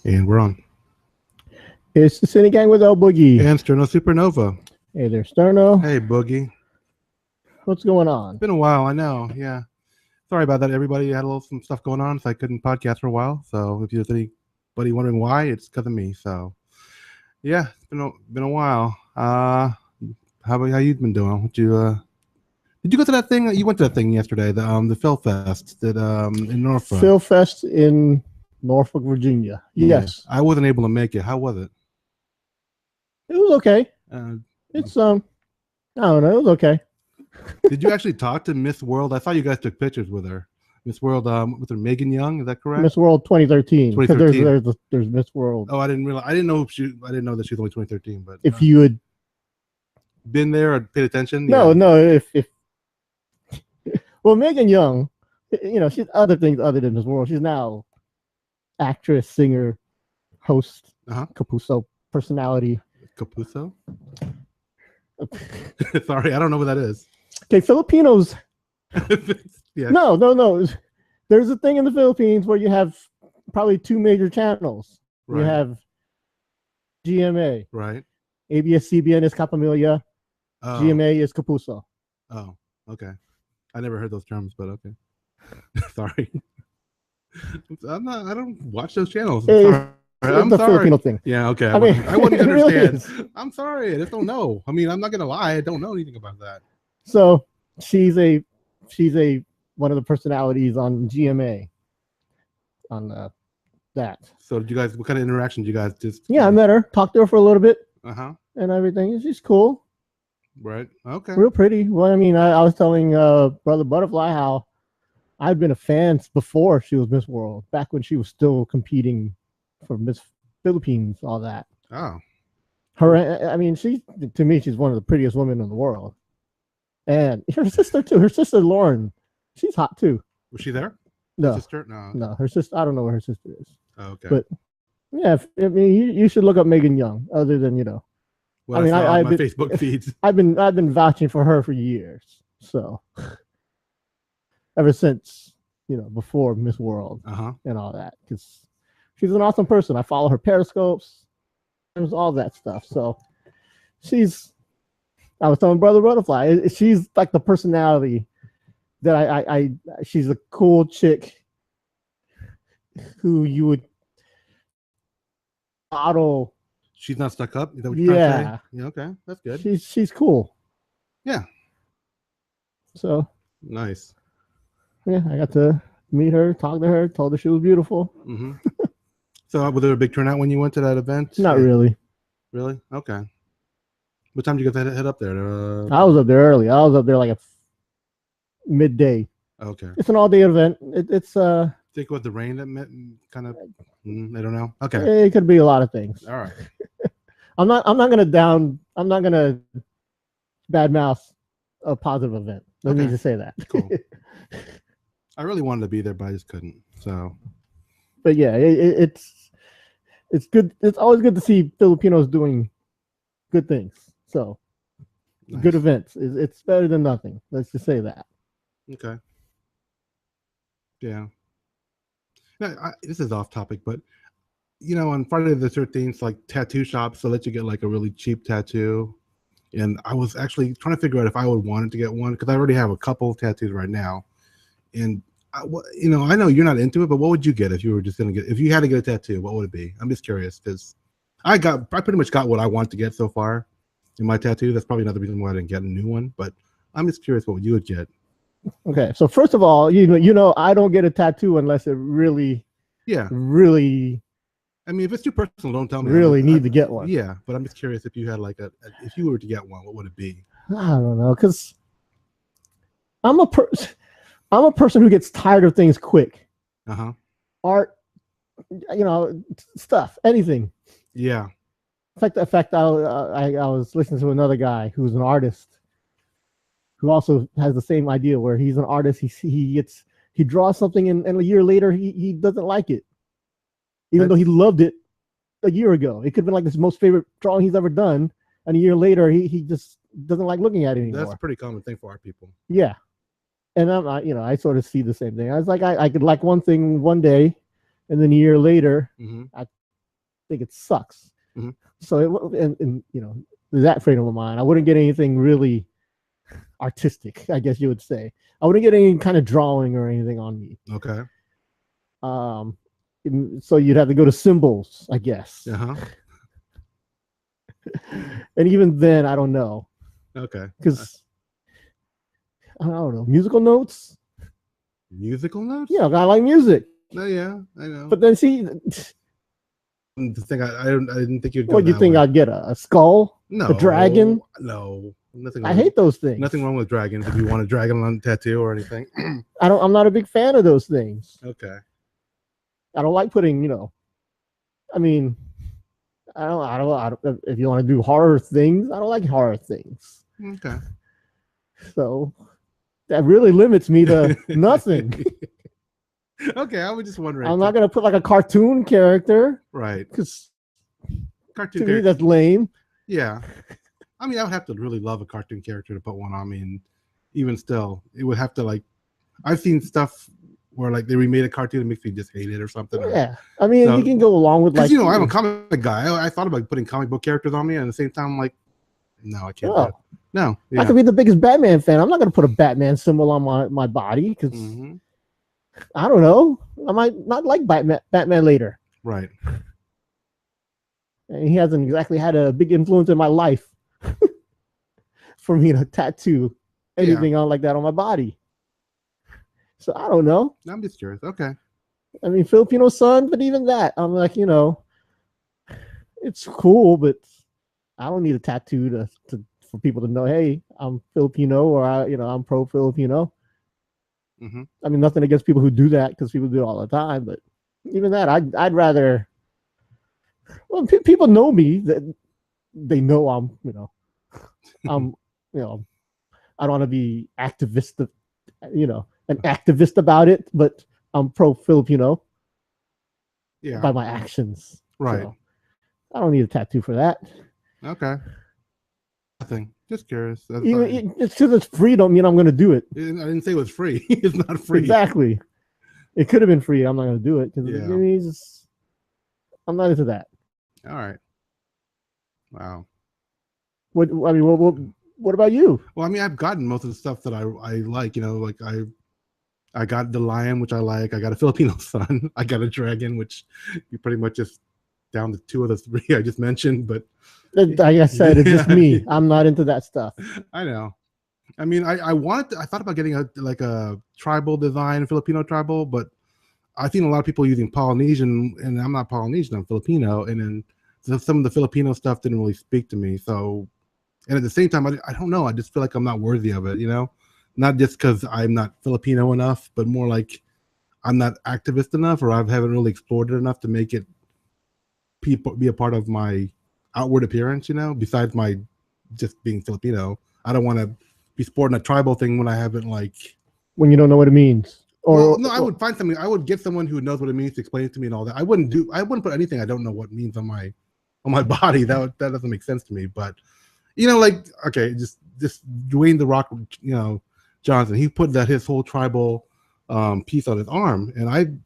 And we're on. It's the Sini-Gang with l-boogy. And Sterno Supernova. Hey there, Sterno. Hey, Boogie. What's going on? It's been a while, I know. Yeah. Sorry about that, everybody. I had some stuff going on, so I couldn't podcast for a while. So if there's anybody wondering why, it's because of me. So yeah, it's been a while. How you been doing? Did you go to that thing? You went to that thing yesterday, the Phil Fest that in Norfolk. Phil Fest in Norfolk, Virginia. Yes. Yeah, I wasn't able to make it. How was it? It was okay. It's I don't know. It was okay. Did you actually talk to Miss World? I saw you guys took pictures with her. Miss World, with her Megan Young, is that correct? Miss World 2013. 2013. There's Miss World. Oh, I didn't realize. I didn't know that she was only 2013. But if you had been there or paid attention, no. If well, Megan Young, she's other things other than Miss World. She's now actress, singer, host, Capuso personality. Capuso? Sorry, I don't know what that is. Okay, Filipinos. Yeah. No. There's a thing in the Philippines where you have probably two major channels. Right. You have GMA. Right. ABS-CBN is Kapamilya. Oh. GMA is Capuso. Oh, okay. I never heard those terms, but okay. Sorry. I don't watch those channels. I'm the sorry. Filipino thing. Yeah, okay. I wouldn't understand. Really, I'm sorry. I just don't know. I mean, I'm not gonna lie. I don't know anything about that. So she's one of the personalities on GMA. On that. So did you guys? What kind of interaction did you guys just? Yeah, I met her. Talked to her for a little bit. And everything. She's cool. Right. Okay. Real pretty. Well, I mean, I was telling Brother Butterfly how I'd been a fan before she was Miss World, back when she was still competing for Miss Philippines, all that. Oh. I mean, to me, she's one of the prettiest women in the world. And her sister, too. Her sister, Lauren, she's hot, too. Was she there? No. Her sister? No. No, her sister, I don't know where her sister is. Oh, okay. But, yeah, I mean, you should look up Megan Young, other than, Well, I mean, I my Facebook feeds. I've been vouching for her for years. So, ever since, before Miss World and all that. Because she's an awesome person. I follow her Periscopes. There's all that stuff. So I was telling Brother Butterfly, she's like the personality that she's a cool chick who you would Audo. She's not stuck up. Is that what you're trying to say? Yeah. Okay, that's good. She's cool. Yeah. So nice. Yeah, I got to meet her, talk to her, told her she was beautiful. Mm-hmm. So was there a big turnout when you went to that event? Not really. Really? Okay. What time did you guys head up there? I was up there early. I was up there like at midday. Okay. It's an all-day event. It's think with the rain that kind of I don't know. Okay. It could be a lot of things. All right. I'm not gonna badmouth a positive event. Let me just say that. Cool. I really wanted to be there, but I just couldn't. So but yeah, it's good. It's always good to see Filipinos doing good things. So nice. Good events. It's better than nothing. Let's just say that. Okay. Yeah. Now, this is off topic, but on Friday the 13th, like tattoo shops, they'll let you get like a really cheap tattoo. And I was actually trying to figure out if I would want to get one because I already have a couple of tattoos right now. And I know you're not into it, but what would you get if you were just gonna if you had to get a tattoo? What would it be? I'm just curious because I pretty much got what I want to get so far in my tattoo. That's probably another reason why I didn't get a new one. But I'm just curious what you would get. Okay, so first of all, I don't get a tattoo unless it really. I mean, if it's too personal, don't tell me. Really need to get one. Yeah, but I'm just curious if you had if you were to get one, what would it be? I don't know, because I'm a person who gets tired of things quick. Art, stuff, anything. Yeah. In fact, I was listening to another guy who's an artist, who also has the same idea where he's an artist. He draws something and a year later he doesn't like it, even though he loved it a year ago. It could have been like his most favorite drawing he's ever done, and a year later he just doesn't like looking at it anymore. That's a pretty common thing for art people. Yeah, and I sort of see the same thing. I was like, I could like one thing one day, and then a year later, think it sucks. Mhm. So and you know, that frame of mind, I wouldn't get anything really artistic, I guess you would say. I wouldn't get any kind of drawing or anything on me. Okay. So you'd have to go to symbols, I guess. Uh-huh. And even then, I don't know. Okay. Because I don't know, musical notes. Musical notes? Yeah, I like music. No, yeah, I know. But then see, the thing I didn't think you'd go what do you think? way. I'd get a skull, No, a dragon. No, nothing. I hate those things. Nothing wrong with dragons. If you want a dragon on tattoo or anything, I'm not a big fan of those things. Okay. I don't like putting, you know. I mean, I don't. If you want to do horror things, I don't like horror things. Okay. So that really limits me to nothing. Okay, I was just wondering. I'm not gonna put like a cartoon character, right? Because Cartoon to me that's lame. Yeah, I mean, I would have to really love a cartoon character to put one on me, and even still, it would have to like. I've seen stuff where like they remade a cartoon and makes me just hate it or something. Yeah, I mean, so, you can go along with like, you know, I'm a comic guy. I thought about putting comic book characters on me, and at the same time, I'm like, no, I can't. Do it. No, yeah. I could be the biggest Batman fan. I'm not going to put a Batman symbol on my body because I don't know. I might not like Batman later. Right. And he hasn't exactly had a big influence in my life for me to tattoo anything on like that on my body. So I don't know. I'm just curious. Okay. I mean, Filipino sun, but even that, I'm like, you know, it's cool, but I don't need a tattoo for people to know, hey, I'm Filipino, or I'm pro Filipino. I mean, nothing against people who do that, because people do it all the time, but even that, I'd rather. Well, people know me, that they know I'm, I'm, I don't want to be activist, an activist about it, but I'm pro Filipino. Yeah. By my actions. Right. So I don't need a tattoo for that. Okay. Nothing. Just curious. It's because it's free. Don't mean I'm going to do it. I didn't say it was free. It's not free. Exactly. It could have been free. I'm not going to do it because I'm not into that. All right. Wow. What about you? Well, I mean, I've gotten most of the stuff that I like. Like I got the lion, which I like. I got a Filipino sun. I got a dragon, which you pretty much just down to two of the three I just mentioned. But like I said, it's just me. I'm not into that stuff. I know. I mean, I thought about getting a tribal design, Filipino tribal, but I've seen a lot of people using Polynesian, and I'm not Polynesian, I'm Filipino, and then some of the Filipino stuff didn't really speak to me. So, and at the same time, I don't know. I just feel like I'm not worthy of it, Not just because I'm not Filipino enough, but more like I'm not activist enough, or I haven't really explored it enough to make it be a part of my outward appearance, besides my just being Filipino. I don't want to be sporting a tribal thing when I haven't when you don't know what it means. I would find something. I would get someone who knows what it means to explain it to me and all that. I wouldn't put anything I don't know what it means on my body. That doesn't make sense to me. But okay, just Dwayne the Rock, Johnson. He put his whole tribal piece on his arm, and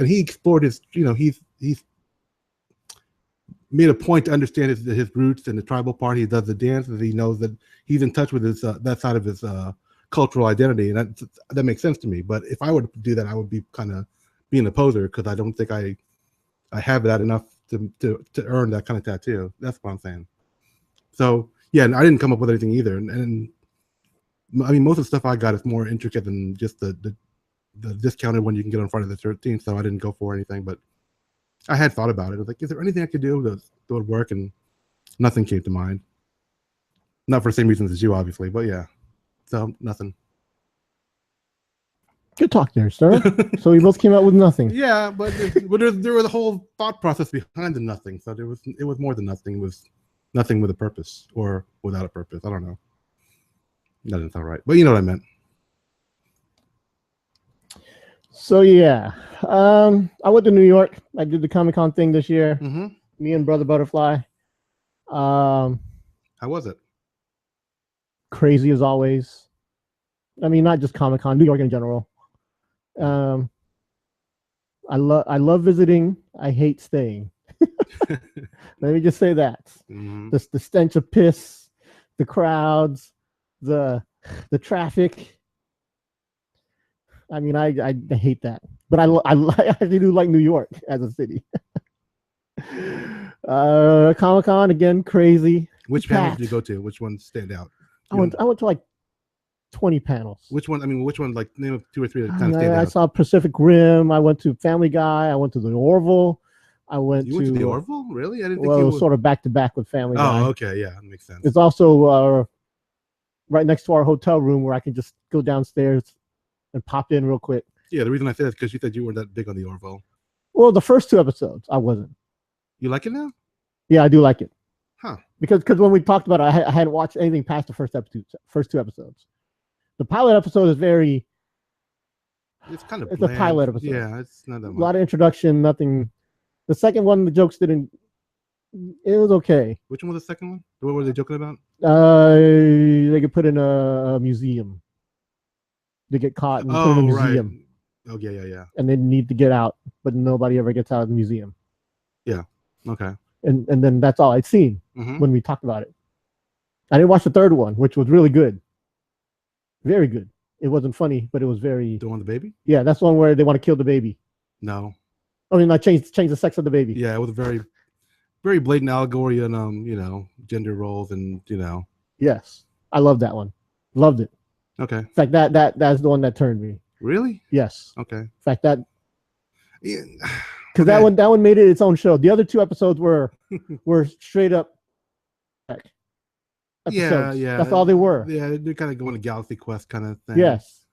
he explored his. He's made a point to understand his roots and the tribal part. He does the dance, and he knows that he's in touch with his that side of his cultural identity, and that makes sense to me. But if I were to do that, I would be kind of being a poser, because I don't think I have that enough to earn that kind of tattoo. That's what I'm saying. So yeah, and I didn't come up with anything either. And I mean, most of the stuff I got is more intricate than just the discounted one you can get on Friday the 13th. So I didn't go for anything, but I had thought about it. I was like, is there anything I could do that would work? And nothing came to mind. Not for the same reasons as you, obviously, but yeah. So nothing. Good talk there, sir. So we both came out with nothing. Yeah, but there was a whole thought process behind the nothing. So it was more than nothing. It was nothing with a purpose or without a purpose. I don't know. That doesn't sound right, but you know what I meant. So yeah, I went to New York. I did the Comic-Con thing this year. Me and Brother Butterfly. How was it? Crazy as always. I mean, not just Comic-Con, New York in general. I love visiting. I hate staying. Let me just say that. Mm-hmm. The stench of piss, the crowds, the traffic. I mean, I hate that, but I actually do like New York as a city. Comic-Con again, crazy. Which panels did you go to? Which ones stand out? I went to like 20 panels. Which one? I mean, which one? Like, name of 2 or 3 that kind of stand out. I saw Pacific Rim. I went to Family Guy. I went to the Orville. You went to the Orville? Really? I didn't think well, you it was sort of back to back with Family Guy. Oh, okay, yeah, that makes sense. It's also right next to our hotel room where I can just go downstairs and pop in real quick. Yeah, the reason I said that is because you said you weren't that big on the Orville. Well, the first 2 episodes, I wasn't. You like it now? Yeah, I do like it. Huh? Because when we talked about it, I hadn't watched anything past the first 2 episodes. The pilot episode is very. It's kind of. It's bland. A pilot episode. Yeah, it's not that much. A lot of introduction, nothing. The second one, the jokes didn't. It was okay. Which one was the second one? What were they joking about? They get put in a museum. They get caught and put in a museum. Right. Oh yeah. And they need to get out, but nobody ever gets out of the museum. Yeah. Okay. And then that's all I'd seen when we talked about it. I didn't watch the third one, which was really good. Very good. It wasn't funny, but it was very. The one with the baby? Yeah, that's the one where they want to kill the baby. No. I mean, like change the sex of the baby. Yeah, it was a very, very blatant allegory on gender roles and. Yes, I love that one. Loved it. Okay. In fact, that's the one that turned me. Really? Yes. Okay. In fact, that. Yeah. Because that one made it its own show. The other 2 episodes were straight up. Episodes. Yeah. That's all they were. Yeah, they're kind of going to Galaxy Quest kind of thing. Yes.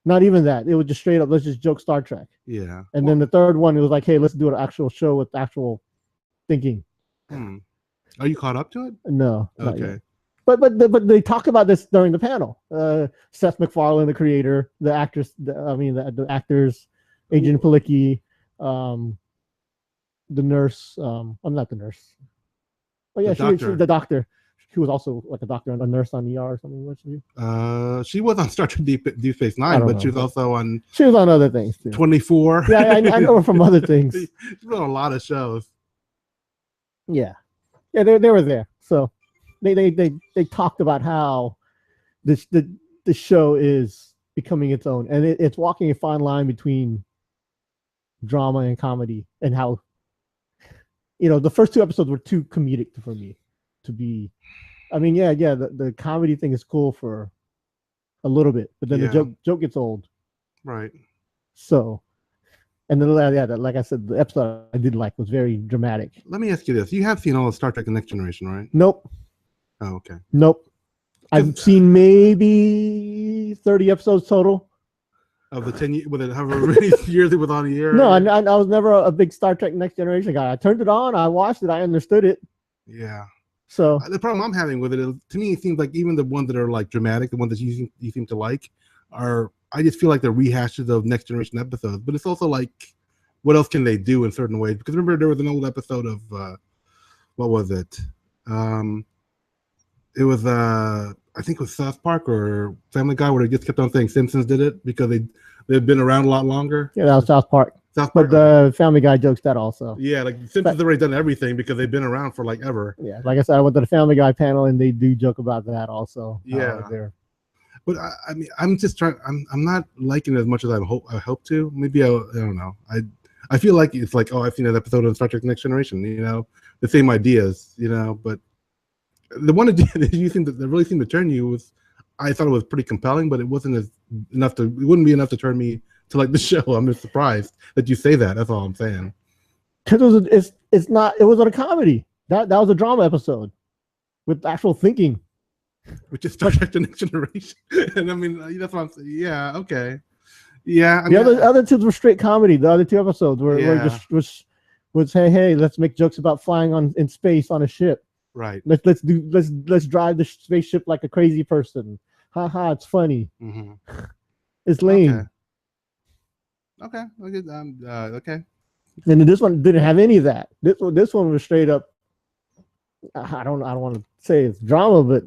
Not even that. It was just straight up. Let's just joke Star Trek. Yeah. And then the third one, it was like, hey, let's do an actual show with actual thinking. Are you caught up to it? No. Okay. But they talk about this during the panel. Seth MacFarlane, the creator, the actress, the actors, Agent Palicki, the nurse. I'm not the nurse. Oh yeah, she the doctor. She was also like a doctor and a nurse on ER or something. She was on Star Trek Deep Space Nine, but she was also on. She was on other things too. 24. Yeah, I know her from other things. She's been on a lot of shows. Yeah, they were there. So they talked about how the show is becoming its own, and it's walking a fine line between drama and comedy, and how the first 2 episodes were too comedic for me to be. I mean, the comedy thing is cool for a little bit, but then the joke gets old. Right. So, and then like I said, the episode I did like was very dramatic. Let me ask you this: you have seen all of Star Trek: The Next Generation, right? Nope. Oh, okay. Nope. I've seen maybe 30 episodes total. Of the 10 years, with it, however many years it was on the air. No, I was never a big Star Trek Next Generation guy. I turned it on, I watched it, I understood it. Yeah. So the problem I'm having with it is, to me, it seems like even the ones that are like dramatic, the ones that you seem to like, I just feel like they're rehashes of Next Generation episodes. But it's also like, what else can they do in certain ways? Because remember, there was an old episode of what was it? It was I think it was South Park or Family Guy, where they just kept on saying Simpsons did it because they've been around a lot longer. Yeah, that was South Park. But the Family Guy jokes that also. Yeah, like Simpsons have already done everything because they've been around for like ever. Yeah, like I said, I went to the Family Guy panel and they do joke about that also. Yeah. But I mean, I'm just trying. I'm not liking it as much as I hope to. Maybe I don't know. I feel like it's like, oh, I've seen that episode of Star Trek Next Generation. The same ideas. But the one that you think that really seemed to turn you was, I thought it was pretty compelling, but it wasn't enough to. It wouldn't be enough to turn me to like the show. I'm just surprised that you say that. That's all I'm saying. Because it's not. It wasn't a comedy. That was a drama episode with actual thinking. Which is Star Trek: The Next Generation, and I mean that's what I'm saying. Yeah, okay, yeah. The other 2 were straight comedy. The other 2 episodes were just was hey, let's make jokes about flying in space on a ship. Right. Let's drive the spaceship like a crazy person. Ha, it's funny. Mm-hmm. It's lame. Okay. Okay. And this one didn't have any of that. This one was straight up. I don't want to say it's drama, but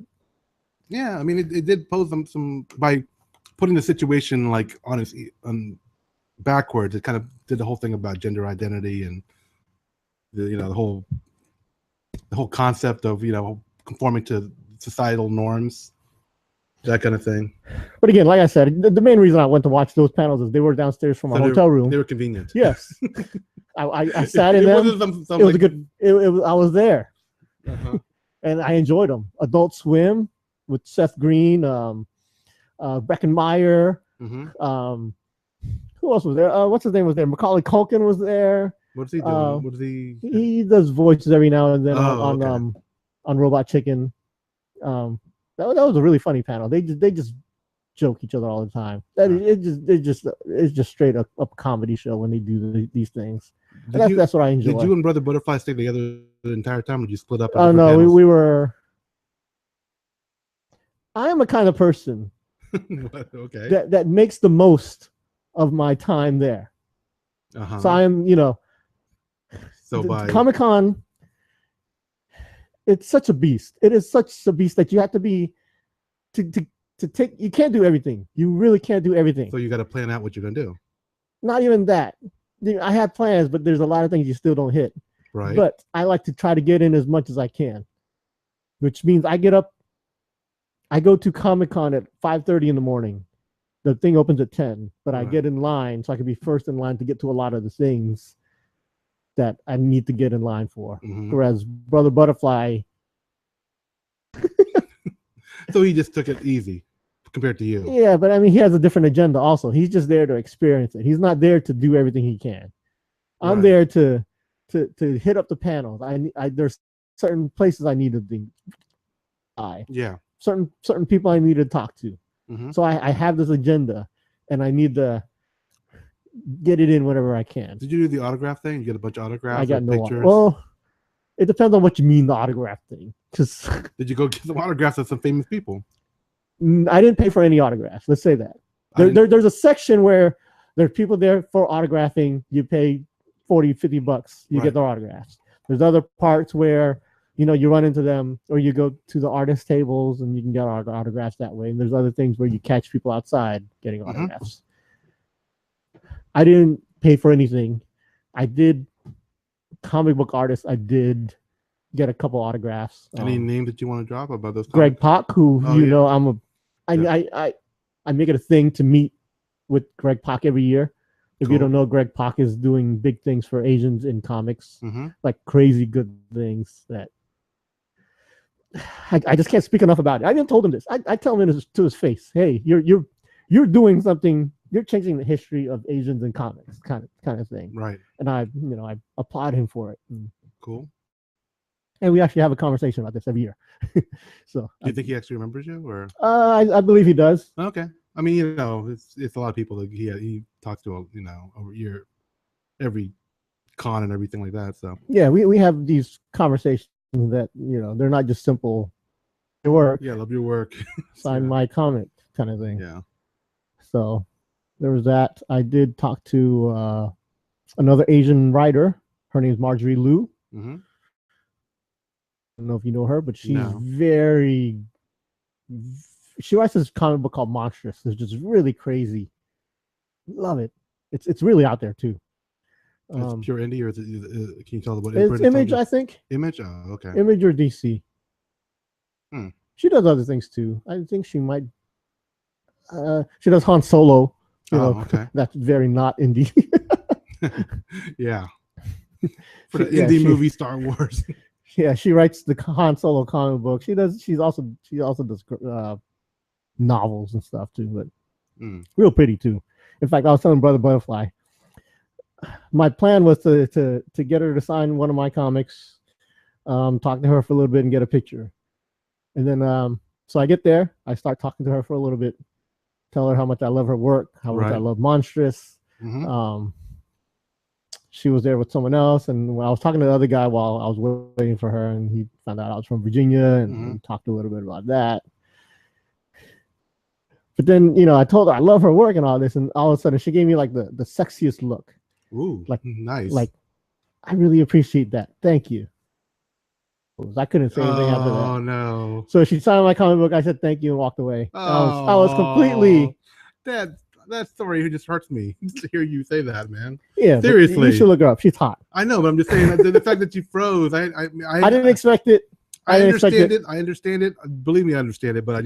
yeah, I mean it did pose some by putting the situation like on backwards. It kind of did the whole thing about gender identity and the whole concept of conforming to societal norms, that kind of thing. But again, like I said, the main reason I went to watch those panels is they were downstairs from our hotel room. They were convenient. Yes, I sat in them. It was a good. I was there, and I enjoyed them. Adult Swim with Seth Green, Breckenmeyer. Who else was there? What's his name was there? Macaulay Culkin was there. What's he doing? What is he? He does voices every now and then on Robot Chicken. That was a really funny panel. They just joke each other all the time. It's just straight up comedy show when they do these things. That's what I enjoy. Did you and Brother Butterfly stay together the entire time? Or did you split up? Oh no, we were. I am a kind of person that makes the most of my time there. So I am, So by Comic-Con, it's such a beast. It is such a beast that you have to be to take. You can't do everything. You really can't do everything. So you got to plan out what you're gonna do. Not even that. I have plans, but there's a lot of things you still don't hit. Right. But I like to try to get in as much as I can, which means I get up. I go to Comic-Con at 5:30 in the morning. The thing opens at 10, but I get in line so I can be first in line to get to a lot of the things that I need to get in line for. Whereas Brother Butterfly, so he just took it easy compared to you. Yeah, but I mean, he has a different agenda also. He's just there to experience it. He's not there to do everything he can. I'm there to hit up the panels. There's certain places I need to be. Certain people I need to talk to. So I have this agenda, and I need to get it in whenever I can. Did you do the autograph thing? You get a bunch of autographs? I got no pictures? Well, it depends on what you mean, the autograph thing. Because did you go get some autographs of some famous people? I didn't pay for any autographs. Let's say that. There's a section where there's people there for autographing. You pay $40-$50. You get their autographs. There's other parts where you run into them, or you go to the artist tables and you can get autographs that way. And there's other things where you catch people outside getting autographs. I didn't pay for anything. I did comic book artists. I did get a couple autographs. Any name that you want to drop about those? Greg Pak, who I make it a thing to meet with Greg Pak every year. If you don't know, Greg Pak is doing big things for Asians in comics, like crazy good things that I just can't speak enough about it. I even told him this. I tell him to his face, "Hey, you're doing something. You're changing the history of Asians in comics, kind of thing." Right. And I applaud him for it. Cool. And we actually have a conversation about this every year. So, do you think he actually remembers you, or? I believe he does. Okay. I mean, it's a lot of people that he talks to, over year, every con and everything like that. So yeah, we have these conversations that they're not just simple. Your work. Yeah, love your work. Sign my comic kind of thing. Yeah. So there was that. I did talk to another Asian writer. Her name is Marjorie Liu. I don't know if you know her, but she's she writes this comic book called Monstrous. It's just really crazy. Love it. It's really out there too. It's pure indie, or is it, can you tell what? It's Image, I think. Image. Oh, okay. Image or DC. She does other things too. I think she might. She does Han Solo. Okay. That's very not indie. Yeah. For the indie movie Star Wars. Yeah, she writes the Han Solo comic book. She also does novels and stuff too, but real pretty too. In fact, I was telling Brother Butterfly, my plan was to get her to sign one of my comics, talk to her for a little bit and get a picture. And then so I get there, I start talking to her for a little bit, tell her how much I love her work, how much I love Monstrous. She was there with someone else, and when I was talking to the other guy while I was waiting for her, and he found out I was from Virginia, and we talked a little bit about that. But then, I told her I love her work and all this, and all of a sudden she gave me like the sexiest look. Ooh, like nice. Like, I really appreciate that. Thank you. I couldn't say anything after that. Oh no! So she signed my comic book. I said thank you and walked away. I was completely. that story just hurts me to hear you say that, man. Yeah, Seriously, you should look her up. She's hot. I know, but I'm just saying that the fact that you froze. I didn't expect it. I understand it. I understand it. Believe me, I understand it. But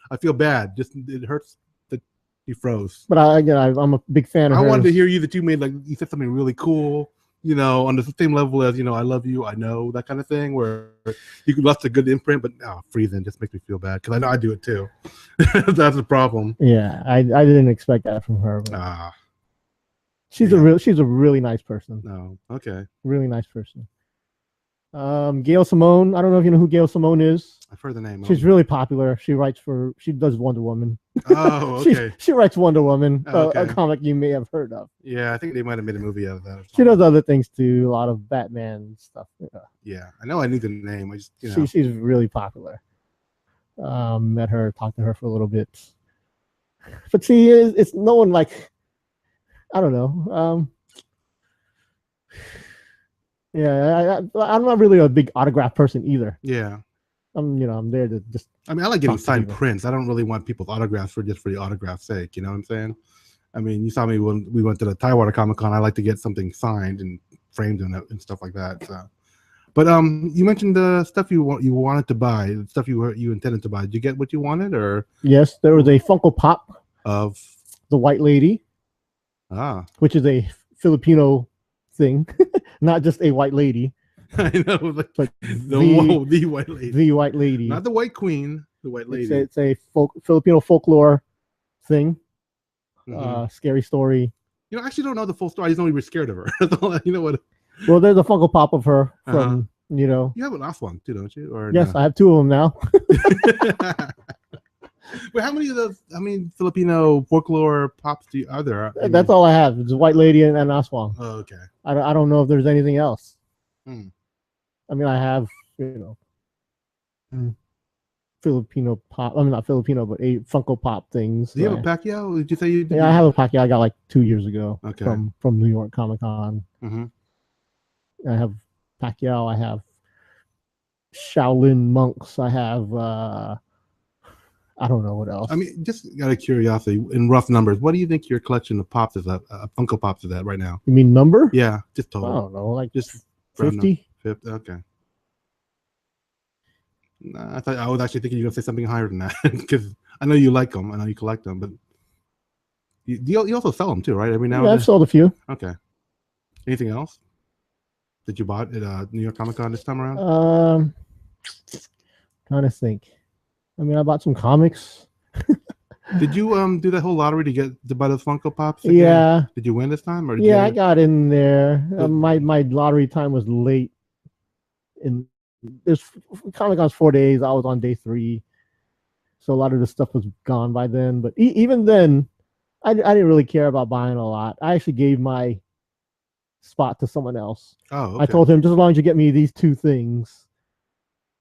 I feel bad. Just it hurts that you froze. But I'm a big fan of hers. I wanted to hear you that you made you said something really cool. On the same level as I love you, I know, that kind of thing, where you left a good imprint. But freezing just makes me feel bad because I know I do it too. That's the problem. Yeah, I didn't expect that from her. She's a really nice person. No, okay, really nice person. Gail Simone. I don't know if you know who Gail Simone is. I've heard the name. She's really popular. She does Wonder Woman. Oh, okay. she writes Wonder Woman, okay. A comic you may have heard of. Yeah, I think they might have made a movie out of that. She does other things too, a lot of Batman stuff. Yeah, I know. I knew the name. I just she's really popular. Met her, talked to her for a little bit, but it's no one like, I don't know. Yeah, I'm not really a big autograph person either. Yeah. I'm there to just. I mean, I like getting signed prints. I don't really want people's autographs for the autograph sake. You know what I'm saying? I mean, you saw me when we went to the Tidewater Comic Con. I like to get something signed and framed and stuff like that. So, but you mentioned the stuff you wanted to buy, the stuff you intended to buy. Did you get what you wanted, or? Yes, there was a Funko Pop of the White Lady. Which is a Filipino thing, not just a white lady. I know, but the white lady. The white lady. Not the white queen, the white lady. It's a Filipino folklore thing. Mm-hmm. Scary story. I actually don't know the full story. I just know we were scared of her. You know what? Well, there's a Funko Pop of her from, You have a last one too, don't you? Or yes, no? I have two of them now. Wait, how many of those? Filipino folklore pops are there? That's all I have. It's a white lady and Aswang. Oh, okay. I don't know if there's anything else. I have Filipino pop. Not Filipino, but a Funko Pop things. Do you have a Pacquiao? Did you say you did? Yeah, I have a Pacquiao. I got like 2 years ago. Okay. From New York Comic Con. Mm-hmm. I have Pacquiao. I have Shaolin monks. I have. I don't know what else. Just out of curiosity, in rough numbers, what do you think your collection of pops is at? Funko Pops is at right now? You mean number? Yeah, just total. I don't know, like just 50. 50. Okay. Nah, I was actually thinking you were gonna say something higher than that because I know you like them. I know you collect them, but you also sell them too, right? Every now and then. I've sold a few. Okay. Anything else that you bought at New York Comic Con this time around? Trying to think. I bought some comics. Did you do that whole lottery to buy those Funko Pops again? Yeah. Did you win this time? Or I got in there. My lottery time was late. This Comic Con's 4 days. I was on day 3, so a lot of the stuff was gone by then. But even then, I didn't really care about buying a lot. I actually gave my spot to someone else. Oh, okay. I told him, just as long as you get me these 2 things,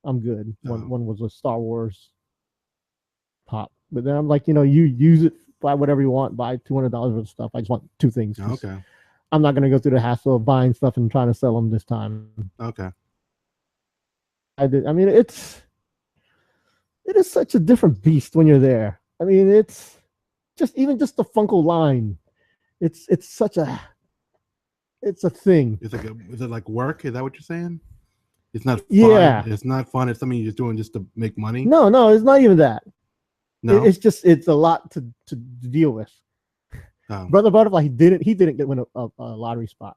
I'm good. One was a Star Wars pop, but then I'm like, you use it, buy whatever you want, buy $200 worth of stuff. I just want 2 things. Okay. I'm not going to go through the hassle of buying stuff and trying to sell them this time. Okay. It is such a different beast when you're there. It's just the Funko line. It's a thing. Is it like work? Is that what you're saying? It's not fun. Yeah. It's not fun. It's something you're just doing just to make money. No, it's not even that. No. It's a lot to deal with. Oh. Brother Butterfly, he didn't get win a lottery spot.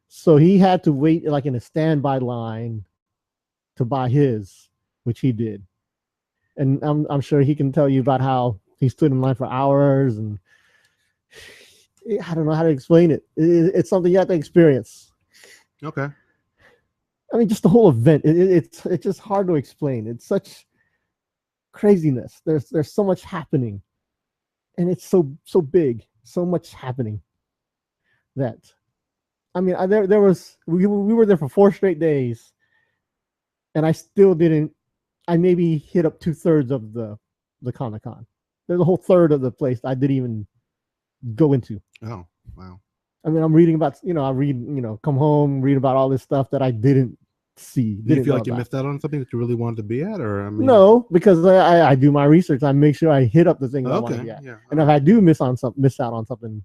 So he had to wait like in a standby line to buy his, which he did. And I'm sure he can tell you about how he stood in line for hours, and I don't know how to explain it. It's something you have to experience. Okay. Just the whole event. It's just hard to explain. It's such craziness. There's so much happening, and it's so big. So much happening. That, there was we were there for 4 straight days, and I still didn't. I maybe hit up 2/3 of the Comic Con. There's a whole third of the place I didn't even go into. Oh, wow. I'm reading about, I read, come home, read about all this stuff that I didn't see. Do you Didn't feel know like you about. missed out on something that you really wanted to be at, or I mean? No, because I do my research. I make sure I hit up the things I want to Okay, be at. yeah. And if I do miss out on something,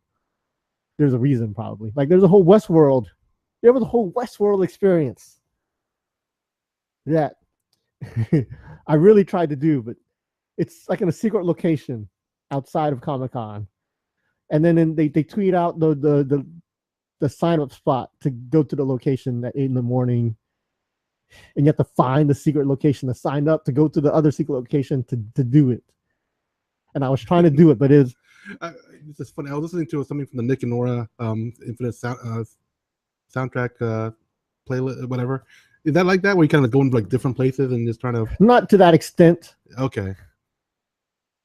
there's a reason probably. Like there's a whole Westworld. There was a whole Westworld experience that I really tried to do, but it's like in a secret location outside of Comic-Con. And then they tweet out the sign up spot to go to the location at 8 in the morning. And you have to find the secret location to sign up to go to the other secret location to do it. And I was trying to do it, but it's just funny. I was listening to something from the Nick and Nora Infinite soundtrack playlist, whatever. Is that like that, where you kind of go into like different places and just trying to? not to that extent. Okay.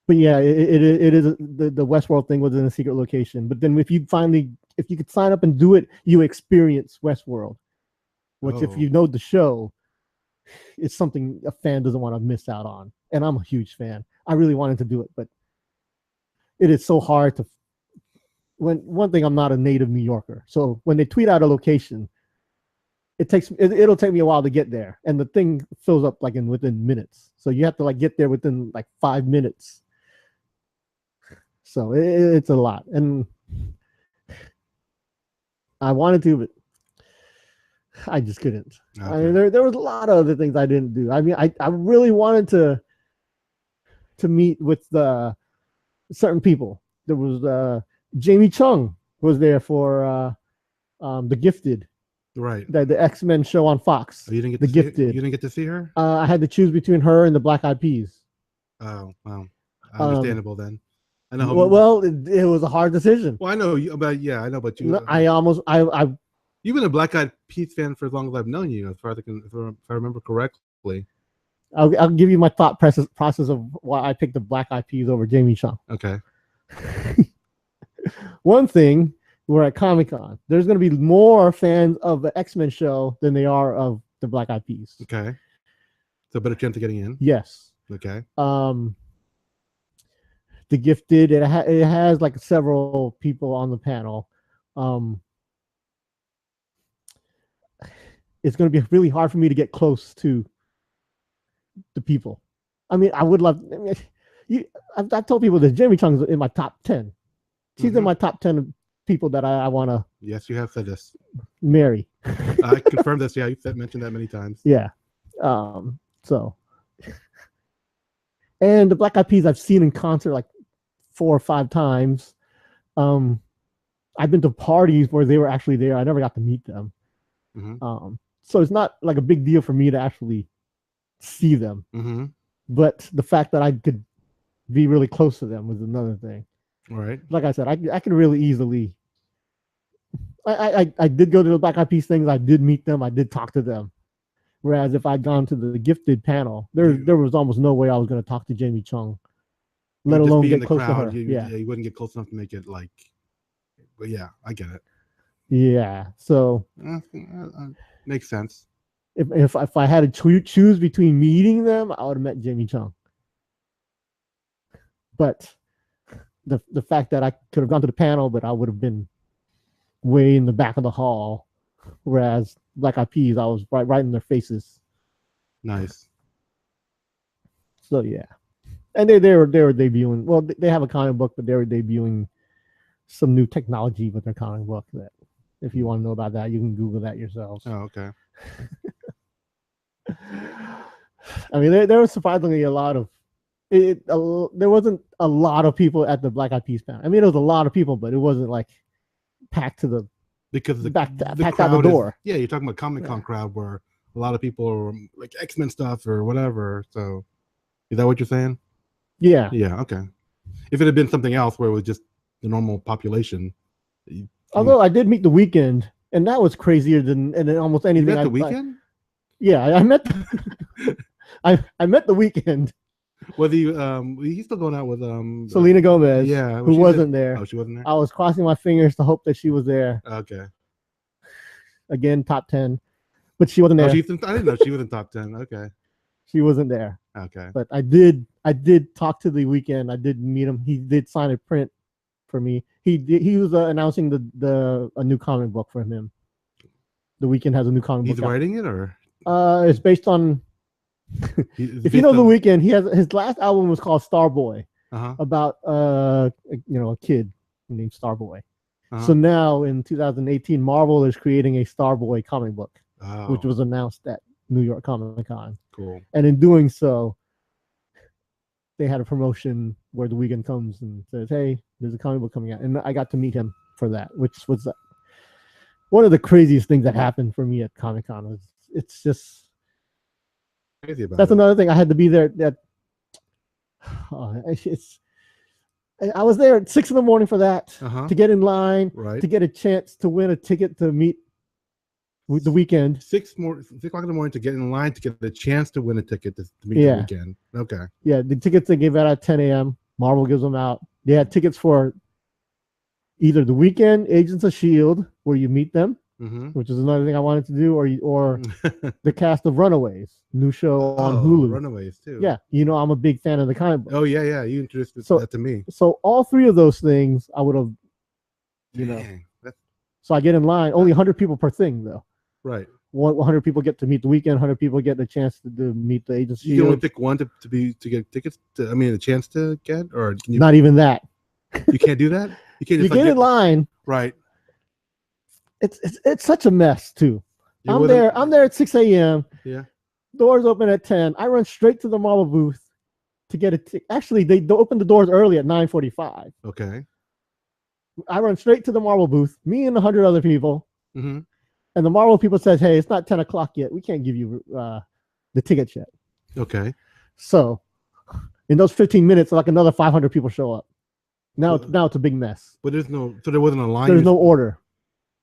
But yeah, it is the Westworld thing was in a secret location. But then if you could sign up and do it, you experience Westworld. Which if you know the show, it's something a fan doesn't want to miss out on. And I'm a huge fan. I really wanted to do it, but it is so hard to. One thing, I'm not a native New Yorker, so when they tweet out a location, it'll take me a while to get there, and the thing fills up like within minutes. So you have to like get there within like 5 minutes. So it's a lot, and I wanted to, but I just couldn't. Okay. I mean, there was a lot of other things I didn't do. I mean, I really wanted to meet with certain people. There was Jamie Chung was there for The Gifted, right? The X-Men show on Fox. Oh, you didn't get The Gifted. You didn't get to see her. I had to choose between her and the Black Eyed Peas. Oh, well, understandable then. I know. Well, it was a hard decision. Well, I know, but yeah, I know, but you. You've been a Black Eyed Peas fan for as long as I've known you, as far as if I remember correctly. I'll give you my thought process of why I picked the Black Eyed Peas over Jamie Chung. Okay. One thing, we're at Comic-Con. There's going to be more fans of the X-Men show than they are of the Black Eyed Peas. Okay. So better chance of getting in. Yes. Okay. The Gifted, it has like several people on the panel. It's going to be really hard for me to get close to the people. I mean, I would love. I've told people that Jamie Chung's in my top 10. She's in my top 10 of people that I want to. Yes, you have said this. Marry. I confirmed this. Yeah, you mentioned that many times. Yeah. So. And the Black Eyed Peas I've seen in concert like 4 or 5 times. I've been to parties where they were actually there. I never got to meet them. Mm-hmm. So it's not like a big deal for me to actually see them. Mm-hmm. But the fact that I could be really close to them was another thing. All right. Like I said, I could really easily. I did go to the Black Eyed Peas things. I did meet them. I did talk to them. Whereas if I'd gone to the Gifted panel, there was almost no way I was going to talk to Jamie Chung, let alone get close to her. You wouldn't get close enough to make it like. But yeah, I get it. Yeah. So makes sense. If I had to choose between meeting them, I would have met Jamie Chung. But the fact that I could have gone to the panel, but I would have been way in the back of the hall, whereas Black Eyed Peas, I was right in their faces. Nice. So yeah, and they were debuting. Well, they have a comic book, but they were debuting some new technology with their comic book. That if you want to know about that, you can Google that yourselves. Oh, okay. I mean, there was surprisingly a lot of. There wasn't a lot of people at the Black Eyed Peas panel. I mean, it was a lot of people, but it wasn't like packed to the packed out the door. Yeah, you're talking about Comic-Con crowd where a lot of people are like X-Men stuff or whatever. So, is that what you're saying? Yeah. Yeah. Okay. If it had been something else where it was just the normal population. Although I did meet the Weeknd, and that was crazier than almost anything. You met the Weeknd? Yeah, I met. I met the Weeknd. Was he? He's still going out with Selena Gomez. Yeah, who wasn't there? Oh, she wasn't there. I was crossing my fingers to hope that she was there. Okay. Again, top 10, but she wasn't there. I didn't know she was in top 10. Okay. She wasn't there. Okay. But I did talk to the Weeknd. I did meet him. He did sign a print for me. He was announcing a new comic book for him. The Weeknd has a new comic book. He's writing it, or It's based on. If you know The Weeknd, he has his last album was called Starboy, about a kid named Starboy. So now in 2018, Marvel is creating a Starboy comic book, which was announced at New York Comic Con. Cool. And in doing so, they had a promotion where The Weeknd comes and says, "Hey, there's a comic book coming out," and I got to meet him for that, which was one of the craziest things that happened for me at Comic Con. It's just crazy about that's it. Another thing. I had to be there. I was there at 6 a.m. for that to get in line, to get a chance to win a ticket to meet The Weeknd. 6 o'clock in the morning to get in line to get the chance to win a ticket to meet The Weeknd. Okay. Yeah, the tickets they gave out at 10 a.m. Marvel gives them out. They had tickets for either The Weeknd, Agents of S.H.I.E.L.D., where you meet them, which is another thing I wanted to do, or the cast of Runaways, new show on Hulu. Runaways too. Yeah, I'm a big fan of the comic book. Oh yeah, you introduced that to me. So all three of those things I would have, So I get in line. Only 100 people per thing though. Right. 100 people get to meet The Weeknd. 100 people get the chance to meet the agency. You can only pick one to get tickets. A chance to get, or can you? Not even that. You can't do that. You can't. Just get in line. Right. It's such a mess too. I'm there at 6 a.m. Yeah. Doors open at 10. I run straight to the Marvel booth to get a ticket. Actually, they open the doors early at 9:45. Okay. I run straight to the Marvel booth. Me and 100 other people. And the Marvel people says, "Hey, it's not 10 o'clock yet. We can't give you the tickets yet." Okay. So in those 15 minutes, like another 500 people show up. Now it's a big mess. But there wasn't a line. There's no order.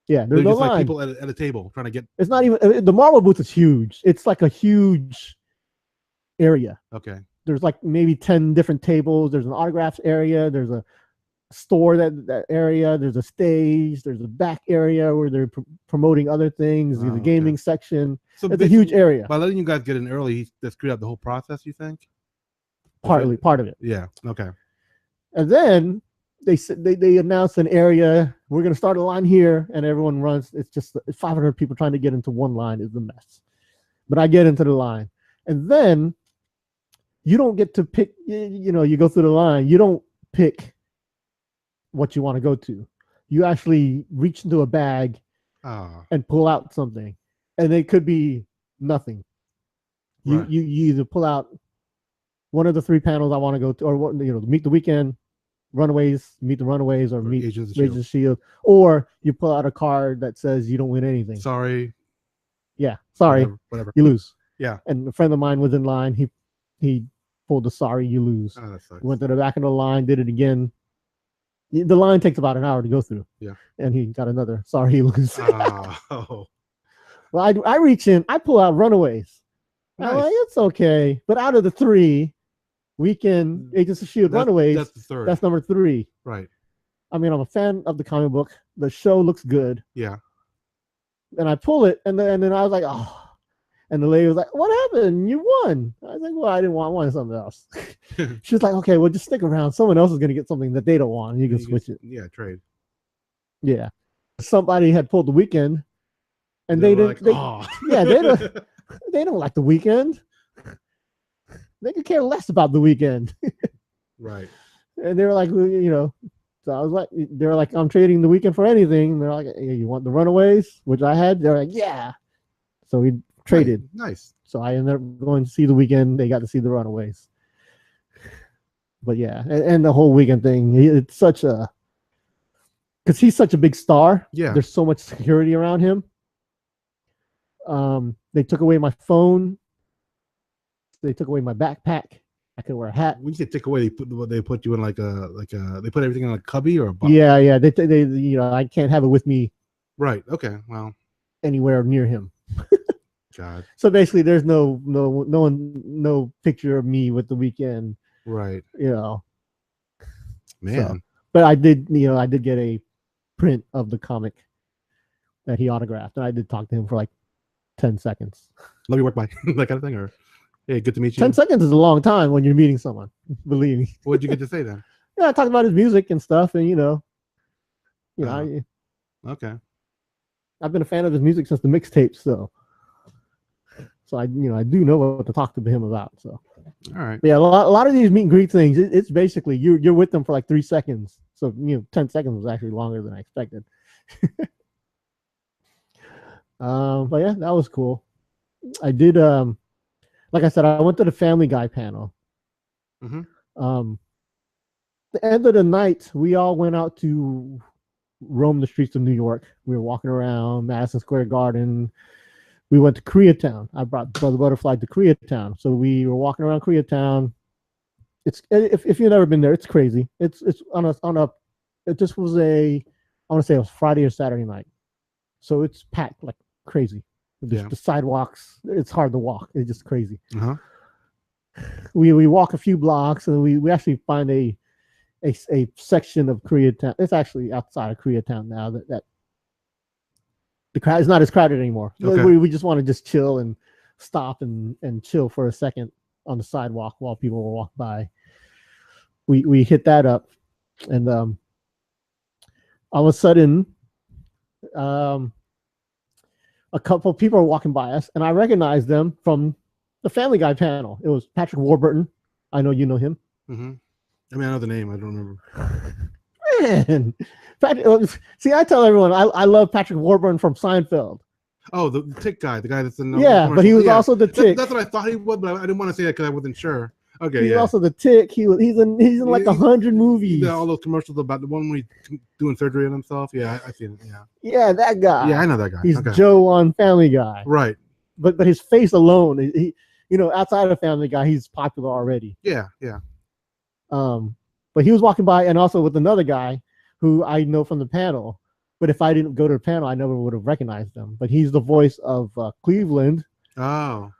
Yeah, there's no line. Like people at a table trying to get. It's not even the Marvel booth is huge. It's like a huge area. Okay. There's like maybe 10 different tables. There's an autographs area. There's a store that area. There's a stage. There's a back area where they're promoting other things. There's a gaming section. So it's a huge area. By letting you guys get in early, that screwed up the whole process. You think? Part of it. Yeah. Okay. And then they announced an area. We're going to start a line here, and everyone runs. It's just 500 people trying to get into one line is a mess. But I get into the line, and then you don't get to pick. You go through the line. You don't pick what you want to go to. You actually reach into a bag and pull out something, and it could be nothing. You either pull out one of the 3 panels I want to go to, or meet The Weeknd, Runaways, meet the Runaways, or meet Agents of S.H.I.E.L.D., or you pull out a card that says you don't win anything. Sorry. Yeah, sorry. Whatever. You lose. Yeah. And a friend of mine was in line. He pulled the sorry, you lose. Oh, that sucks. Went to the back of the line, did it again. The line takes about an hour to go through. Yeah. And he got another sorry, you lose. Oh. Well, I reach in, I pull out Runaways. Nice. I'm like, it's okay. But out of the 3, Weeknd, Agents of S.H.I.E.L.D., Runaways, that's the 3rd. That's number 3. Right. I mean, I'm a fan of the comic book. The show looks good. Yeah. And I pull it, and then I was like, oh. And the lady was like, "What happened? You won." I was like, "Well, I didn't want. I wanted something else." She was like, "Okay, well, just stick around. Someone else is going to get something that they don't want. And you can switch it." Yeah, trade. Yeah. Somebody had pulled The Weeknd, and they didn't. They don't like The Weeknd. They could care less about The Weeknd. Right. And they were like, so I was like, they were like, "I'm trading The Weeknd for anything." And they're like, "Hey, you want the Runaways?" Which I had. They're like, "Yeah." So we traded. Nice. So I ended up going to see The Weeknd. They got to see the Runaways. But yeah, and the whole Weeknd thing, it's such a, because he's such a big star. Yeah. There's so much security around him. They took away my phone. They took away my backpack. I could wear a hat. When you say take away, they put you in like a they put everything in a cubby or a box. Yeah. They I can't have it with me. Right. Okay. Well. Anywhere near him. God. So basically, there's no picture of me with The Weeknd. Right. Man. So, but I did get a print of the comic that he autographed, and I did talk to him for like 10 seconds. Love your work, bye. That kind of thing, or hey, good to meet you. 10 seconds is a long time when you're meeting someone. Believe me. What'd you get to say then? Yeah, I talked about his music and stuff, and okay. I've been a fan of his music since the mixtape, so. So I do know what to talk to him about. So All right. but yeah, a lot of these meet and greet things, it's basically you're with them for like 3 seconds. So 10 seconds was actually longer than I expected. But yeah, that was cool. I did like I said, I went to the Family Guy panel. The end of the night, we all went out to roam the streets of New York. We were walking around Madison Square Garden. We went to Koreatown. I brought Brother Butterfly to Koreatown. So we were walking around Koreatown. It's if you've never been there, it's crazy. It's on a it just was I want to say it was Friday or Saturday night. So it's packed like crazy. The sidewalks, it's hard to walk. It's just crazy. We walk a few blocks and we actually find a section of Koreatown. It's actually outside of Koreatown now that the crowd is not as crowded anymore. Okay. We just want to just chill and stop and chill for a second on the sidewalk while people will walk by. We hit that up, and all of a sudden, a couple of people are walking by us, and I recognize them from the Family Guy panel. It was Patrick Warburton. I know you know him. Mm-hmm. I mean, I know the name. I don't remember. Man, Patrick, see, I tell everyone I love Patrick Warburton from Seinfeld. Oh, the Tick guy, the guy that's in the but he was also the Tick. That's what I thought he was, but I didn't want to say that because I wasn't sure. Okay, he's also the Tick. He's in like 100 movies. Yeah, all those commercials about the one where he's doing surgery on himself. Yeah, I see it. Yeah. Yeah, that guy. Yeah, I know that guy. He's Joe on Family Guy. Right. But his face alone, he outside of Family Guy, he's popular already. Yeah. But he was walking by, and also with another guy who I know from the panel. But if I didn't go to the panel, I never would have recognized him. But he's the voice of Cleveland. Oh.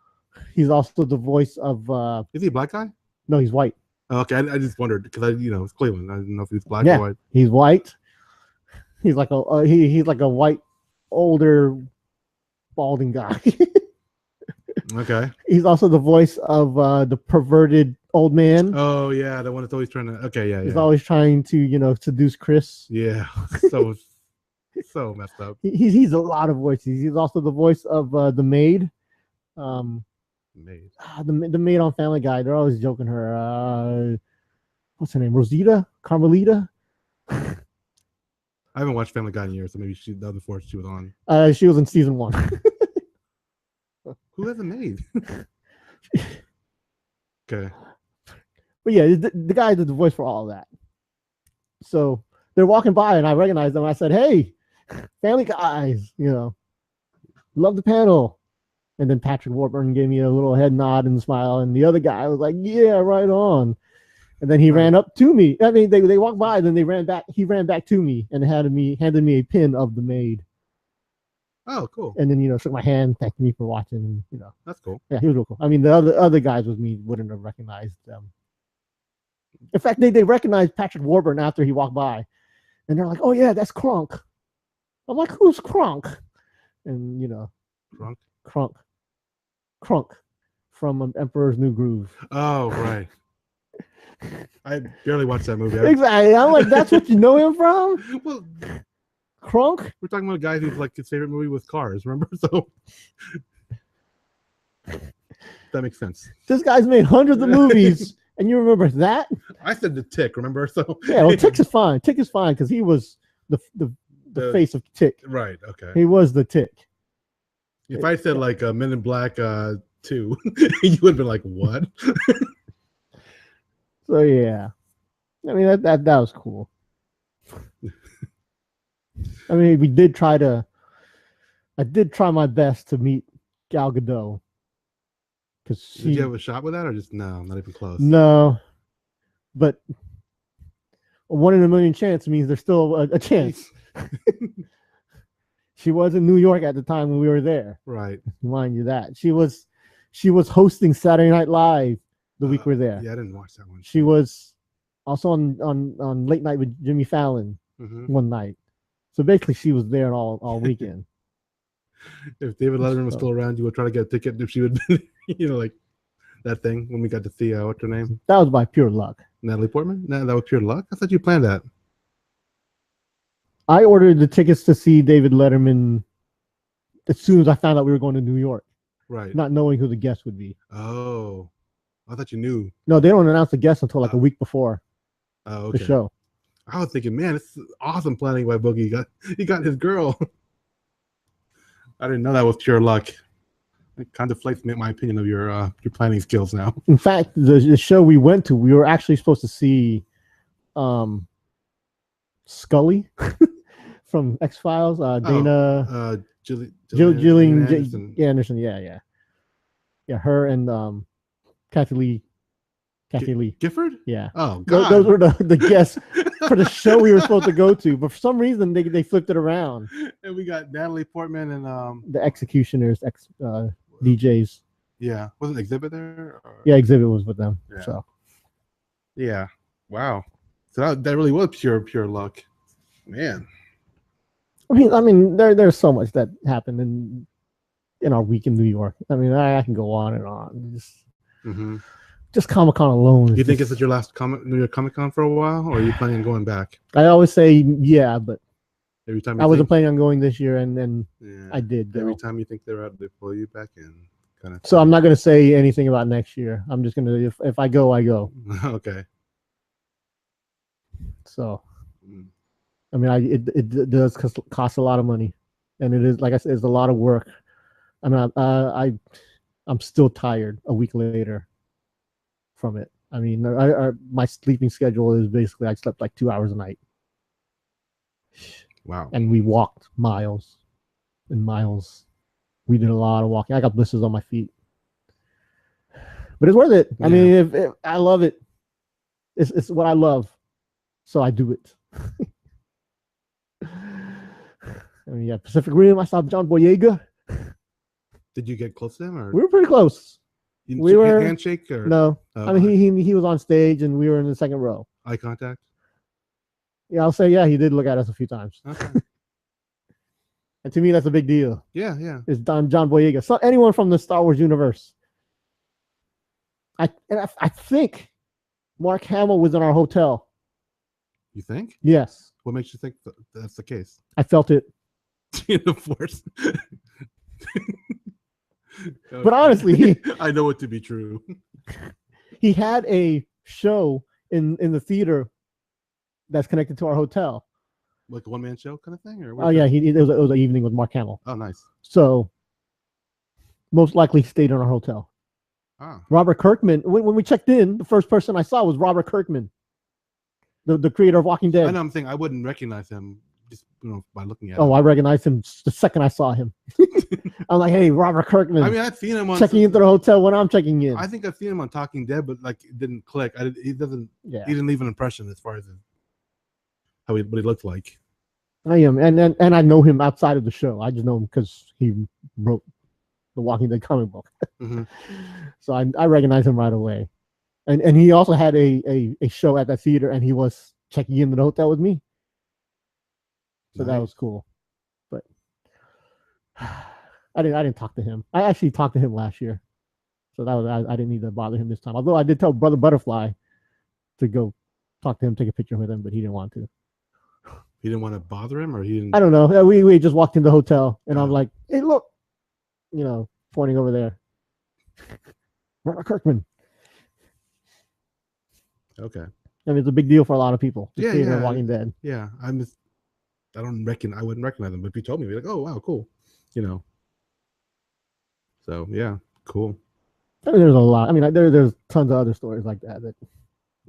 He's also the voice of. Is he a black guy? No, he's white. Okay, I just wondered because it's Cleveland. I didn't know if he's black or white. He's white. He's like a he's like a white, older, balding guy. Okay. He's also the voice of the perverted old man. Oh yeah, the one that's always trying to. Okay, yeah. He's always trying to seduce Chris. Yeah. So messed up. He's a lot of voices. He's also the voice of the maid. Maid. The maid on Family Guy. They're always joking her. What's her name? Rosita? Carmelita? I haven't watched Family Guy in years, so maybe the other four she was on. She was in season 1. Who has a maid? Okay. But yeah, the guy did the voice for all of that. So they're walking by, and I recognized them. I said, "Hey, Family Guys, love the panel." And then Patrick Warburton gave me a little head nod and smile, and the other guy was like, "Yeah, right on." And then he ran up to me. I mean, they walked by, then they ran back. He ran back to me and handed me a pin of the maid. Oh, cool. And then shook my hand, thanked me for watching. That's cool. Yeah, he was real cool. I mean, the other guys with me wouldn't have recognized them. In fact, they recognized Patrick Warburton after he walked by, and they're like, "Oh yeah, that's Kronk." I'm like, "Who's Kronk?" And Kronk from Emperor's New Groove. Oh right. I barely watched that movie. Exactly. I'm like, that's what you know him from? Well, Kronk? We're talking about a guy who's like his favorite movie was Cars, remember? So that makes sense. This guy's made hundreds of movies, and you remember that? I said the Tick, remember? So yeah, well, Tick is fine. Tick is fine because he was the face of Tick. Right. Okay. He was the Tick. If I said like Men in Black 2, you would have been like, what? So yeah, I mean that was cool. I mean, I did try my best to meet Gal Gadot. Did you have a shot with that, or just no, not even close? No, but a 1 in a million chance means there's still a chance. She was in New York at the time when we were there. Right. Mind you that. She was hosting Saturday Night Live the week we're there. Yeah, I didn't watch that one. She was also on Late Night with Jimmy Fallon one night. So basically she was there all weekend. If David Letterman was still around, you would try to get a ticket if she would like that thing when we got to see what's her name? That was by pure luck. Natalie Portman? No, that was pure luck? I thought you planned that. I ordered the tickets to see David Letterman as soon as I found out we were going to New York. Right. not knowing who the guest would be. Oh, I thought you knew. No, they don't announce the guest until like a week before Oh, the okay. show. I was thinking, man, it's awesome planning by Boogie. He got his girl. I didn't know that was pure luck. It kind of deflates my opinion of your planning skills now. In fact, the show we went to, we were actually supposed to see Scully from X-Files, Dana, Gillian Anderson. Yeah, her and Kathy Lee. Gifford? Yeah. Oh, God. Those were the guests for the show we were supposed to go to, but for some reason they flipped it around. And we got Natalie Portman and the Executioners, DJs. Yeah, wasn't Exhibit there? Or? Yeah, Exhibit was with them. Yeah. So. Yeah. Wow. So that really was pure luck, man. I mean, there's so much that happened in our week in New York. I mean, I can go on and on. Just Comic-Con alone. You think it's your last New York Comic-Con for a while, or are you planning on going back? I always say yeah, but every time I wasn't planning on going this year, and then I did. Every time you think they're out, they pull you back in. Kind of. So I'm not going to say anything about next year. I'm just going to if I go, I go. Okay. So, I mean, it does cost a lot of money, and it is, like I said, it's a lot of work. I mean, I'm still tired a week later from it. I mean, my sleeping schedule is basically I slept like 2 hours a night. Wow. And we walked miles and miles. We did a lot of walking. I got blisters on my feet, but it's worth it. I mean, if I love it. It's what I love, so I do it. I mean, yeah, Pacific Rim. I saw John Boyega. Did you get close to him, or we were pretty close? We were handshake or no? I mean, he was on stage and we were in the second row. Eye contact. Yeah, I'll say he did look at us a few times. Okay. And to me, that's a big deal. Yeah. It's John Boyega. So anyone from the Star Wars universe. I think Mark Hamill was in our hotel. You think? Yes. What makes you think that's the case? I felt it. In the Force. But honestly, I know it to be true. He had a show in the theater that's connected to our hotel. Like a one-man show kind of thing? Or yeah, it was an evening with Mark Hamill. Oh, nice. So, most likely stayed in our hotel. Ah. Robert Kirkman, when we checked in, the first person I saw was Robert Kirkman, the creator of Walking Dead. I know, I'm saying I wouldn't recognize him just by looking at him. Oh, I recognized him the second I saw him. I'm like, hey, Robert Kirkman. I mean, I've seen him on checking into the hotel when I'm checking in. I think I've seen him on Talking Dead, but like it didn't click. He didn't leave an impression as far as what he looked like. I am, and I know him outside of the show. I just know him because he wrote the Walking Dead comic book. So I recognize him right away. And he also had a show at that theater, and he was checking into the hotel with me. So that was cool. But I didn't talk to him. I actually talked to him last year. So that was I didn't need to bother him this time. Although I did tell Brother Butterfly to go talk to him, take a picture with him, but he didn't want to. He didn't want to bother him, or he didn't. I don't know. We just walked in the hotel, and I'm like, "Hey, look," pointing over there. Robert Kirkman. Okay. I mean, it's a big deal for a lot of people. Yeah. Walking Dead. Yeah, I wouldn't recognize him, but if you told me, I'd be like, oh wow, cool. So yeah, cool. I mean, there's a lot. I mean, there's tons of other stories like that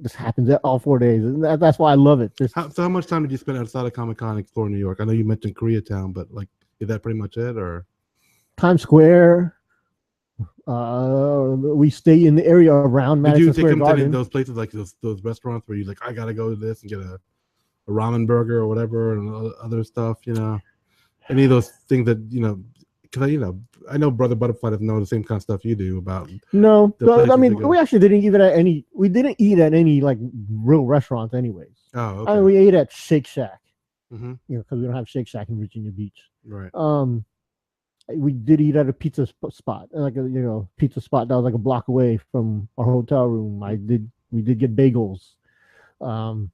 just happens all 4 days, and that's why I love it. So how much time did you spend outside of Comic-Con exploring New York? I know you mentioned Koreatown, but like, is that pretty much it, or Times Square? We stay in the area around Madison Square Garden. Did you take him to those places, like those restaurants where you're like, I gotta go to this and get a ramen burger or whatever, and other stuff? Any of those things that because I know Brother Butterfly doesn't know the same kind of stuff you do about. No, I mean, we actually didn't eat at any. We didn't eat at any like real restaurants, anyways. Oh, okay. I mean, we ate at Shake Shack. Mm-hmm. Because we don't have Shake Shack in Virginia Beach. Right. We did eat at a pizza spot, like a pizza spot that was like a block away from our hotel room. We did get bagels, from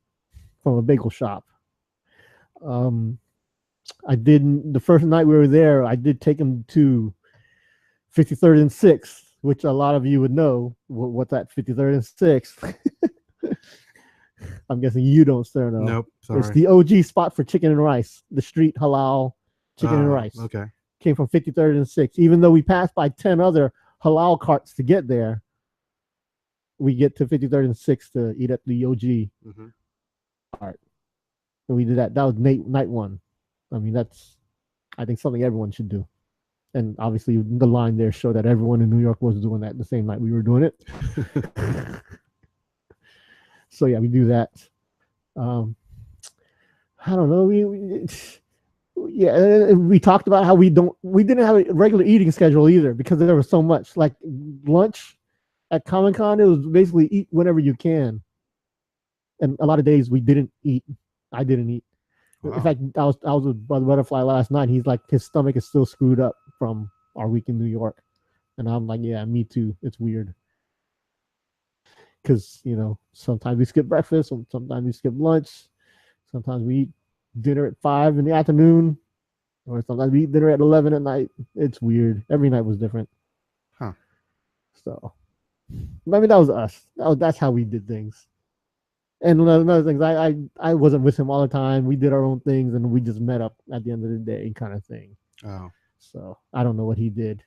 a bagel shop. The first night we were there, I did take him to 53rd and 6th, which a lot of you would know what's that 53rd and 6th. I'm guessing you don't, sir. No. Nope. Sorry. It's the OG spot for chicken and rice. The street halal chicken and rice. Okay. Came from 53rd and 6th. Even though we passed by 10 other halal carts to get there, we get to 53rd and 6th to eat at the OG cart. And we did that. That was night one. I mean, that's, I think, something everyone should do. And obviously, the line there showed that everyone in New York was doing that the same night we were doing it. So yeah, we do that. I don't know. We talked about how we didn't have a regular eating schedule either because there was so much. Like lunch at Comic-Con, it was basically eat whenever you can. And a lot of days we didn't eat. I didn't eat. Wow. In fact, I was with Brother Butterfly last night. He's like, his stomach is still screwed up from our week in New York. And I'm like, yeah, me too. It's weird. Because, you know, sometimes we skip breakfast, sometimes we skip lunch, sometimes we eat dinner at 5 in the afternoon, or sometimes we eat dinner at 11 at night. It's weird. Every night was different. Huh. So, I mean, that was us. That's how we did things. And another thing, I wasn't with him all the time. We did our own things, and we just met up at the end of the day kind of thing. Oh. So, I don't know what he did.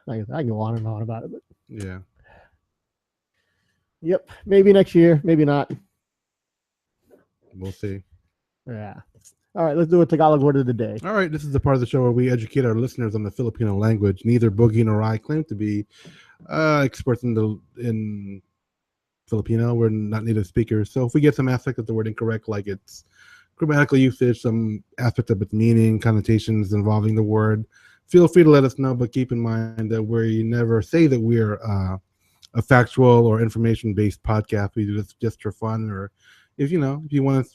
I can go on and on about it, but yeah. Yep. Maybe next year, maybe not. We'll see. Yeah. All right, let's do a Tagalog word of the day. All right, this is the part of the show where we educate our listeners on the Filipino language. Neither Boogie nor I claim to be experts in Filipino. We're not native speakers, so if we get some aspect of the word incorrect, like its grammatical usage, some aspect of its meaning, connotations involving the word, feel free to let us know, but keep in mind that we never say that we're a factual or information-based podcast. We do this just for fun, or if you want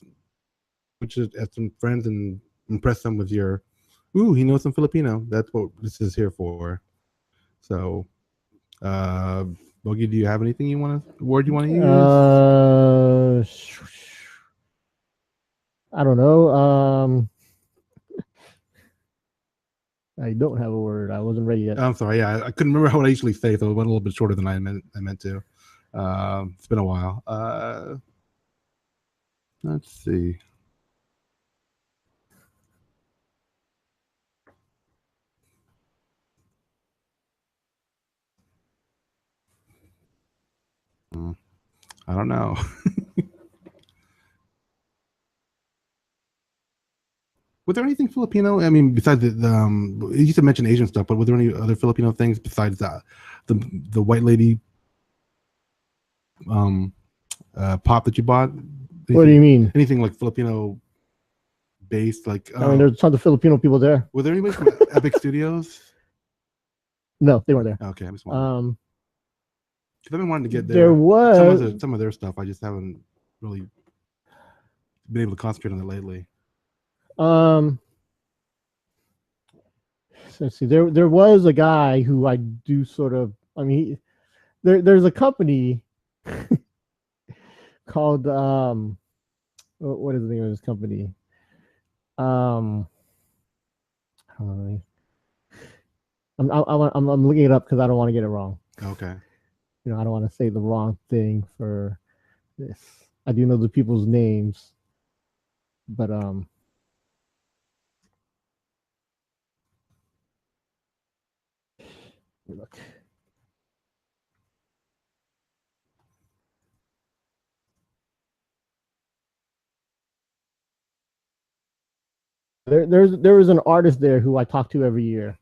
to at some friends and impress them with your, he knows some Filipino. That's what this is here for. So, Bogey, do you have anything word you want to use? I don't know. I don't have a word. I wasn't ready yet. I'm sorry. Yeah, I couldn't remember what I usually say, so it went a little bit shorter than I meant to. It's been a while. Let's see. I don't know. Was there anything Filipino? I mean, besides you used to mention Asian stuff, but were there any other Filipino things besides the white lady pop that you bought? Anything, what do you mean? Anything like Filipino based? Like I mean, there's tons of Filipino people there. Was there anybody from Epic Studios? No, they weren't there. Okay, I'm just wondering. Because I've been wanting to get there was some of their stuff. I just haven't really been able to concentrate on it lately. Let's see. There was a guy who I do sort of. I mean, there's a company called what is the name of this company? I'm looking it up because I don't want to get it wrong. Okay. You know, I don't want to say the wrong thing for this. I do know the people's names, but look. There was an artist there who I talk to every year,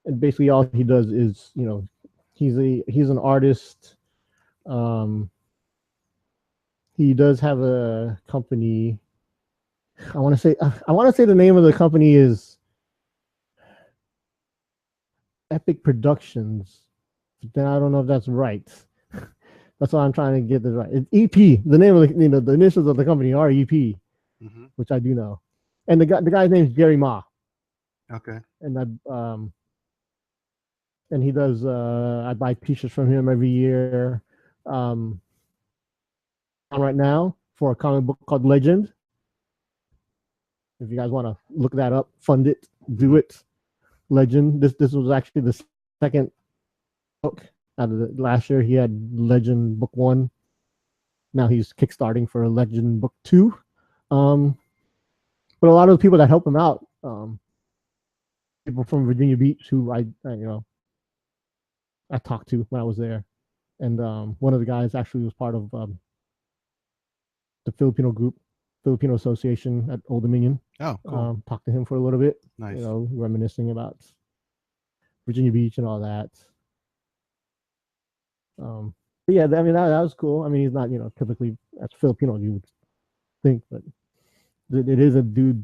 and basically all he does is, you know, he's an artist. He does have a company. I want to say the name of the company is Epic Productions. But then I don't know if that's right. That's why I'm trying to get this right. It's EP. The name of the initials of the company are EP, which I do know. And the guy's name is Jerry Ma. Okay. And he does. I buy t-shirts from him every year. Right now for a comic book called Legend. If you guys want to look that up, fund it, do it. Legend. This was actually the second book out of the last year. He had Legend Book 1. Now he's kickstarting for Legend Book 2. But a lot of the people that help him out, people from Virginia Beach who I talked to when I was there, and one of the guys actually was part of the Filipino group, Filipino Association at Old Dominion. Oh, cool. Talked to him for a little bit. Nice. Reminiscing about Virginia Beach and all that. But yeah, I mean that was cool. I mean, he's not typically as Filipino you would think, but it is a dude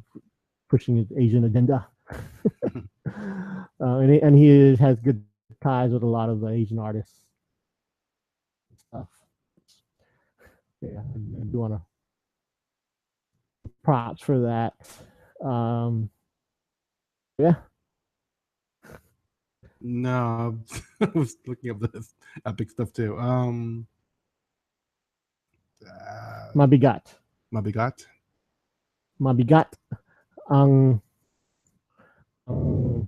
pushing his Asian agenda, and he has good ties with a lot of the Asian artists and stuff. Yeah, I do want to props for that. Yeah. No, I was looking up this epic stuff too. Mabigat. Ang oh.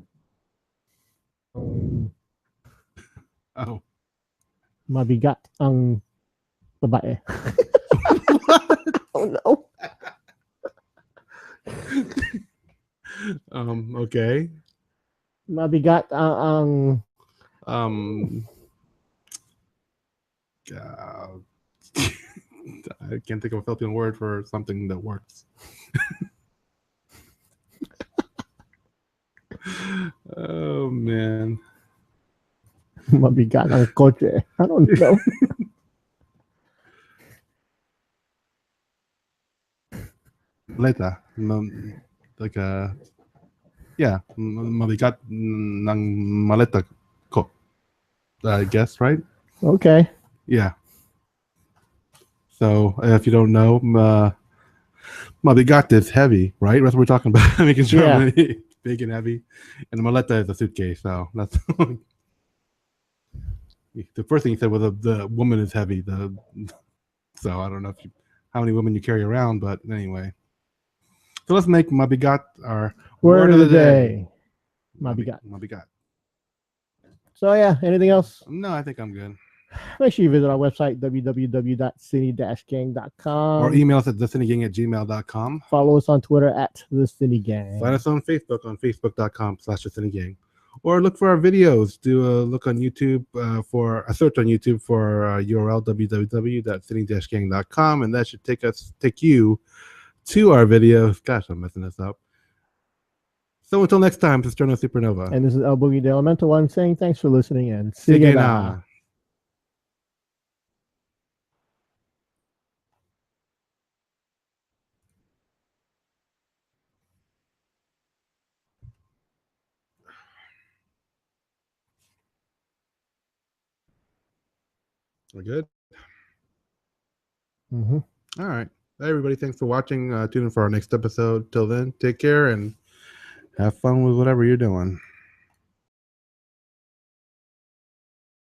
Mabigat ang babae. Oh no. Okay. Mabigat ang I can't think of a Filipino word for something that works. Oh man. Mabigat ang kotse. I don't know. Maleta. Like a mabigat ng maleta ko. I guess, right? Okay. Yeah. So if you don't know, mabigat is heavy, right? That's what we're talking about. Making sure it's big and heavy. And the maleta is a suitcase. So that's the first thing you said was the woman is heavy. So I don't know how many women you carry around, but anyway. So let's make mabigat our word of the day. Mabigat. Mabigat. So yeah, anything else? No, I think I'm good. Make sure you visit our website, www.sini-gang.com. Or email us at thesini-gang@gmail.com. Follow us on Twitter at The Sini Gang. Find us on Facebook on facebook.com/thesini-gang. Or look for our videos. Do a look on YouTube for a search on YouTube for URL www.sini-gang.com, and that should take you to our videos. Gosh, I'm messing this up. So until next time, this is Jono Supernova. And this is l-boogy, the Elemental One, saying thanks for listening and see you now. We're good? Mm-hmm. All right. Hey, everybody. Thanks for watching. Tune in for our next episode. Till then, take care and have fun with whatever you're doing.